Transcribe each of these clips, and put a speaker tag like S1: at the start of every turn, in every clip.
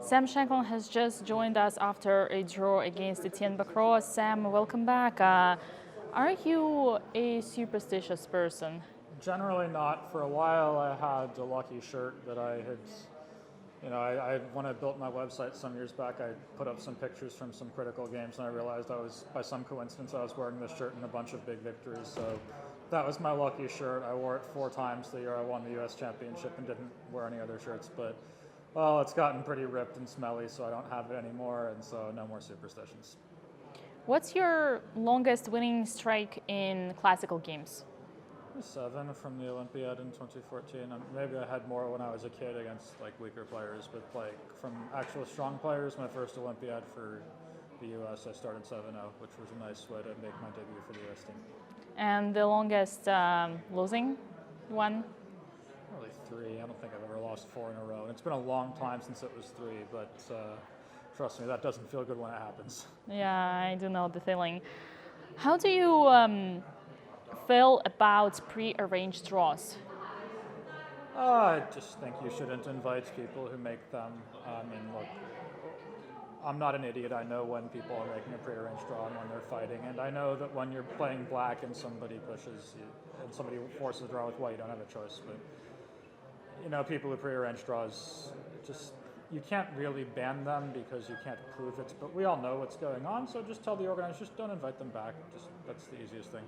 S1: Sam Shankland has just joined us after a draw against Etienne Bacroix. Sam, welcome back. Are you a superstitious person?
S2: Generally not. For a while I had a lucky shirt that I had, when I built my website some years back, I put up some pictures from some critical games and I realized by some coincidence, I was wearing this shirt in a bunch of big victories. So that was my lucky shirt. I wore it 4 times the year I won the US Championship and didn't wear any other shirts. But, well, it's gotten pretty ripped and smelly, so I don't have it anymore, and so no more superstitions.
S1: What's your longest winning streak in classical games?
S2: 7 from the Olympiad in 2014. Maybe I had more when I was a kid against weaker players, but from actual strong players, my first Olympiad for the US, I started 7-0, which was a nice way to make my debut for the US team.
S1: And the longest losing one?
S2: Probably 3. I don't think I've ever lost 4 in a row. And it's been a long time since it was 3, but trust me, that doesn't feel good when it happens.
S1: Yeah, I do know the feeling. How do you feel about prearranged draws?
S2: I just think you shouldn't invite people who make them. Look, I'm not an idiot. I know when people are making a prearranged draw and when they're fighting, and I know that when you're playing black and somebody pushes you, and somebody forces a draw with white, you don't have a choice. But people who prearrange draws, you can't really ban them because you can't prove it. But we all know what's going on, so just tell the organizers, just don't invite them back. That's the easiest thing.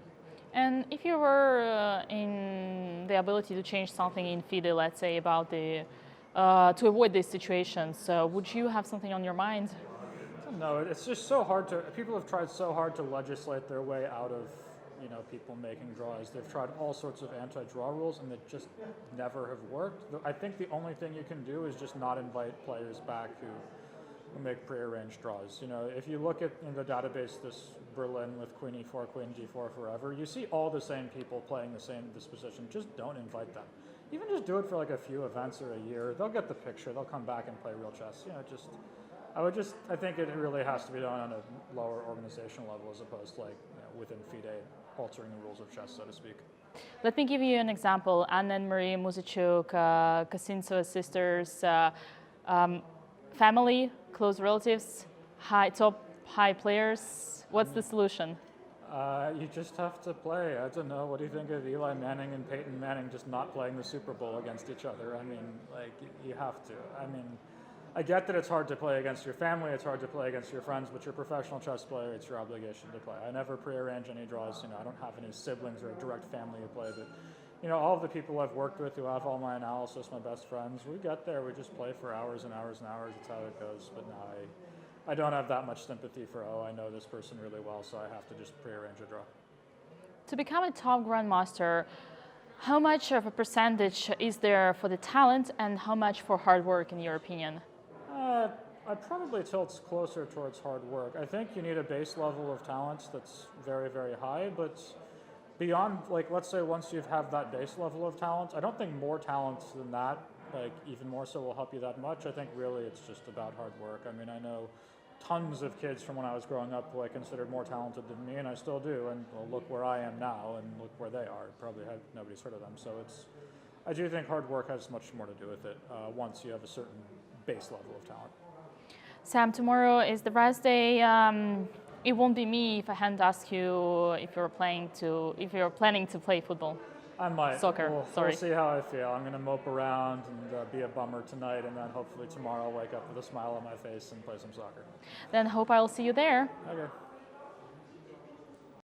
S1: And if you were in the ability to change something in FIDE, let's say about the to avoid these situations, would you have something on your mind?
S2: No, it's just so hard to. People have tried so hard to legislate their way out of people making draws. They've tried all sorts of anti-draw rules, and they just never have worked. I think the only thing you can do is just not invite players back who make prearranged draws. If you look at in the database this Berlin with Queen E4, Queen G4 forever, you see all the same people playing this position. Just don't invite them. Even just do it for a few events or a year. They'll get the picture. They'll come back and play real chess. I think it really has to be done on a lower organizational level as opposed to within FIDE altering the rules of chess, so to speak.
S1: Let me give you an example. Anna and Marie Muzachuk, Kosintsova sisters, family, close relatives, top high players. What's the solution?
S2: You just have to play. I don't know. What do you think of Eli Manning and Peyton Manning just not playing the Super Bowl against each other? You have to. I get that it's hard to play against your family, it's hard to play against your friends, but you're a professional chess player, it's your obligation to play. I never prearrange any draws. I don't have any siblings or a direct family who play, but all of the people I've worked with who have all my analysis, my best friends, we get there, we just play for hours and hours and hours. It's how it goes. But no, I don't have that much sympathy for, I know this person really well, so I have to just prearrange a draw.
S1: To become a top grandmaster, how much of a percentage is there for the talent and how much for hard work, in your opinion?
S2: I'd probably tilt closer towards hard work. I think you need a base level of talent that's very, very high, but beyond, let's say once you have that base level of talent, I don't think more talent than that, even more so, will help you that much. I think really it's just about hard work. I know tons of kids from when I was growing up who I considered more talented than me, and I still do, and look where I am now, and look where they are. Probably nobody's heard of them, so I do think hard work has much more to do with it once you have a certain base level of talent.
S1: Sam, tomorrow is the rest day. It won't be me if I hadn't asked you if you're planning to play football.
S2: I might.
S1: Soccer.
S2: We'll see how I feel. I'm going to mope around and be a bummer tonight, and then hopefully tomorrow I'll wake up with a smile on my face and play some soccer.
S1: Then hope I'll see you there.
S2: Okay.